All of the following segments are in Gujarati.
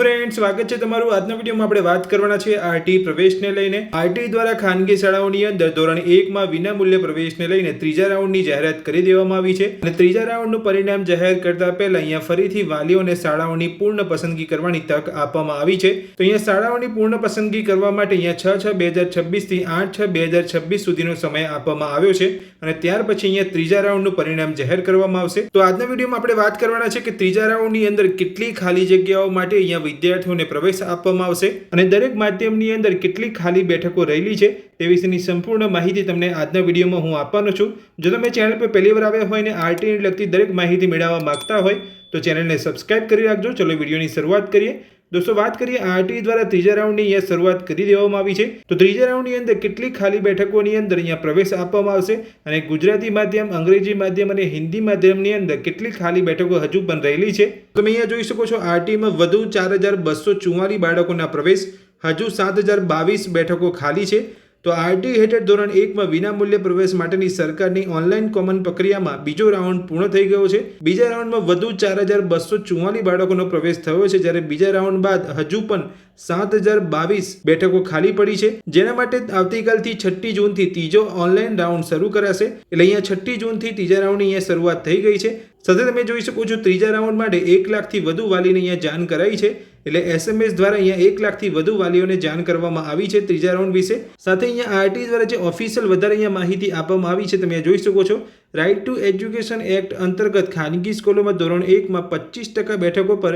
ફ્રેન્ડ, સ્વાગત છે તમારું। આજના વિડીયોમાં આપણે વાત કરવાના છે આરટી પ્રવેશને લઈને। આરટી દ્વારા ખાનગી શાળાઓની અંદર ધોરણ 1 માં વિનામૂલ્ય પ્રવેશને લઈને ત્રીજા રાઉન્ડની જાહેરાત કરી દેવામાં આવી છે અને ત્રીજા રાઉન્ડનું પરિણામ જાહેર કરતા પહેલા અહીંયા ફરીથી વાલીઓને શાળાઓની પૂર્ણ પસંદગી કરવાની તક આપવામાં આવી છે। તો અહીંયા શાળાઓની પૂર્ણ પસંદગી કરવા માટે અહીંયા 6/6/2026 થી 8/6/2026 સુધીનો સમય આપવામાં આવ્યો છે અને ત્યાર પછી અહીંયા ત્રીજા રાઉન્ડનું પરિણામ જાહેર કરવામાં આવશે। તો આજના વિડીયોમાં આપણે વાત કરવાના છે કે ત્રીજા રાઉન્ડની અંદર કેટલી ખાલી જગ્યાઓ માટે અહીંયા વિદ્યાર્થીઓને પ્રવેશ આપવામાં આવશે અને દરેક માધ્યમની અંદર કેટલી ખાલી બેઠકો રહેલી છે તે વિશેની સંપૂર્ણ માહિતી તમને આજના વિડીયોમાં હું આપવાનો છું। જો તમે ચેનલ પર પહેલી વાર આવ્યા હોય અને આરટીને લગતી દરેક માહિતી મેળવવા માંગતા હોય તો ચેનલને સબસ્ક્રાઇબ કરી રાખજો। ચલો વિડીયોની શરૂઆત કરીએ। दोस्तों बात करिए आरटी द्वारा तीजा राउंड की यहाँ शुरुआत कर देवामां आवी छे। तो तीजा राउंड की अंदर केटली खाली बैठकों की अंदर यहाँ प्रवेश आपवामां आवशे अने गुजराती माध्यम, अंग्रेजी माध्यम और हिंदी माध्यम की अंदर केटली खाली बैठकों हजू पण रहेली छे। तमे अहींया जोई शको छो आरटी में वधु 4244 बाळकोना प्रवेश, हजू 7022 बैठकों खाली छे। तो आरटी हेठळ धोरण 1 में विनामूल्य प्रवेश माटेनी सरकारनी ऑनलाइन कॉमन प्रक्रियामां बीजो राउंड पूर्ण थई गयो छे। बीजा राउंड में वधु 4244 बाळकोनो प्रवेश थयो छे, ज्यारे बीजा राउंड बाद हजू पण 7022 बैठकों खाली पड़ी है, जेना माटे आवतीकालथी 6 जून थी तीजो ऑनलाइन राउंड शुरू कराशे। एटले अहींया 6 जून थी तीजा राउंड की शुरुआत थई गई है। સાથે તમે જોઈ શકો છો ત્રીજા રાઉન્ડ માટે 1 લાખથી વધુ વાલીને અહીંયા જાણ કરાઈ છે। એટલે એસએમએસ દ્વારા અહીંયા 1 લાખથી વધુ વાલીઓને જાણ કરવામાં આવી છે ત્રીજા રાઉન્ડ વિશે। સાથે અહીંયા આરટી દ્વારા જે ઓફિશિયલ વધારે અહીંયા માહિતી આપવામાં આવી છે તમે જોઈ શકો છો। રાઇટ ટુ એજ્યુકેશન એક્ટ અંતર્ગત ખાનગી સ્કૂલોમાં ધોરણ 1 માં 25% બેઠકો પર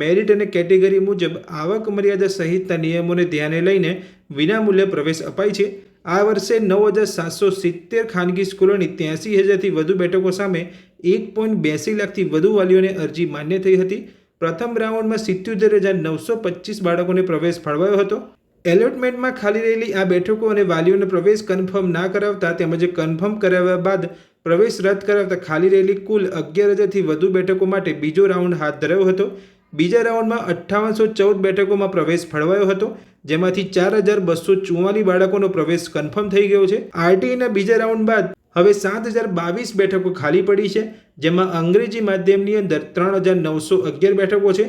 મેરિટ અને કેટેગરી મુજબ આવક મર્યાદા સહિતના નિયમોને ધ્યાને લઈને વિનામૂલ્ય પ્રવેશ અપાય છે। આ વર્ષે 9770 ખાનગી સ્કૂલોની 83,000થી વધુ બેઠકો સામે 1.82 લાખથી વધુ વાલીઓને અરજી માન્ય થઈ હતી। પ્રથમ રાઉન્ડમાં 77,925 બાળકોને પ્રવેશ ફાળવાયો હતો। એલોટમેન્ટમાં ખાલી રહેલી આ બેઠકો અને વાલીઓને પ્રવેશ કન્ફર્મ ના કરાવતા તેમજ કન્ફર્મ કરાવ્યા બાદ પ્રવેશ રદ કરાવતા ખાલી રહેલી કુલ 11,000થી વધુ બેઠકો માટે બીજો રાઉન્ડ હાથ ધરાયો હતો। બીજા રાઉન્ડમાં 5814 બેઠકોમાં પ્રવેશ ફાળવાયો હતો, જેમાંથી 4244 બાળકોનો પ્રવેશ કન્ફર્મ થઈ ગયો છે। આરટીના બીજા રાઉન્ડ બાદ હવે 7022 બેઠકો ખાલી પડી છે, જેમાં અંગ્રેજી માધ્યમની અંદર 3911 બેઠકો છે,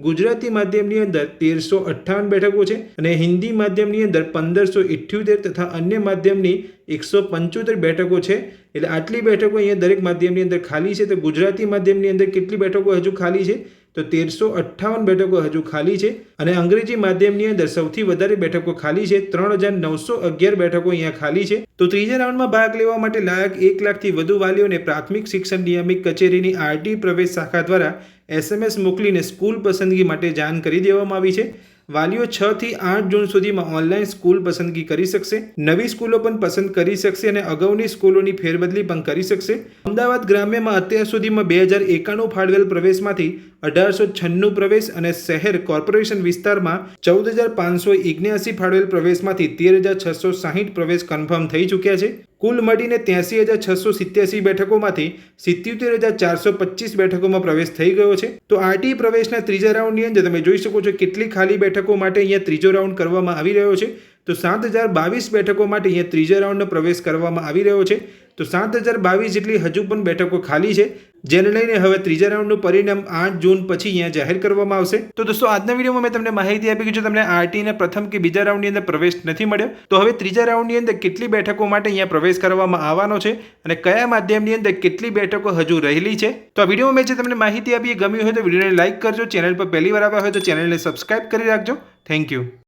ગુજરાતી માધ્યમની અંદર 1358 બેઠકો છે અને હિન્દી માધ્યમની અંદર 1578 તથા અન્ય માધ્યમની 175 બેઠકો છે। એટલે આટલી બેઠકો અહીંયા દરેક માધ્યમની અંદર ખાલી છે। તો ગુજરાતી માધ્યમની અંદર કેટલી બેઠકો હજુ ખાલી છે તો 1358 બેઠકો હજુ ખાલી છે અને અંગ્રેજી માધ્યમની અંદર સૌથી વધારે બેઠકો ખાલી છે, 3911 બેઠકો અહીંયા ખાલી છે। તો ત્રીજા રાઉન્ડમાં ભાગ લેવા માટે લાયક 1 લાખથી વધુ વાલીઓને પ્રાથમિક શિક્ષણ નિયામક કચેરીની આરટી પ્રવેશ શાખા દ્વારા એસએમએસ મોકલીને સ્કૂલ પસંદગી માટે જાણ કરી દેવામાં આવી છે। વાલીઓ 6 થી 8 જૂન સુધીમાં ઓનલાઈન સ્કૂલ પસંદગી કરી શકશે, નવી સ્કૂલો પણ પસંદ કરી શકશે અને અગાઉની સ્કૂલોની ફેરબદલી પણ કરી શકશે। અમદાવાદ ગ્રામ્યમાં અત્યાર સુધીમાં 2091 ફાળવેલ પ્રવેશમાંથી 1896 પ્રવેશ અને શહેર કોર્પોરેશન વિસ્તારમાં 14,579 ફાળવેલ પ્રવેશમાંથી 13,660 પ્રવેશ કન્ફર્મ થઈ ચૂક્યા છે। કુલ મળીને 83,687 બેઠકોમાંથી 77,425 બેઠકોમાં પ્રવેશ થઈ ગયો છે। તો આરટી પ્રવેશના ત્રીજા રાઉન્ડની અંદર તમે જોઈ શકો છો કેટલી ખાલી બેઠકો માટે અહીંયા ત્રીજો રાઉન્ડ કરવામાં આવી રહ્યો છે। તો 7022 બેઠકો માટે અહીંયા ત્રીજા રાઉન્ડનો પ્રવેશ કરવામાં આવી રહ્યો છે। તો 7022 જેટલી હજુ પણ બેઠકો ખાલી છે, જેને લઈને હવે ત્રીજા રાઉન્ડનું પરિણામ 8 જૂન પછી અહીંયા જાહેર કરવામાં આવશે। તો દોસ્તો આજના વિડીયોમાં મેં તમને માહિતી આપી કે જો તમને આરટીના પ્રથમ કે બીજા રાઉન્ડની અંદર પ્રવેશ નથી મળ્યો તો હવે ત્રીજા રાઉન્ડની અંદર કેટલી બેઠકો માટે અહીંયા પ્રવેશ કરવામાં આવવાનો છે અને કયા માધ્યમની અંદર કેટલી બેઠકો હજુ રહેલી છે। તો આ વિડીયોમાં મેં જે તમને માહિતી આપી એ ગમી હોય તો વિડીયોને લાઇક કરજો, ચેનલ પર પહેલી વાર આવ્યા હોય તો ચેનલને સબસ્ક્રાઇબ કરી રાખજો। Thank you.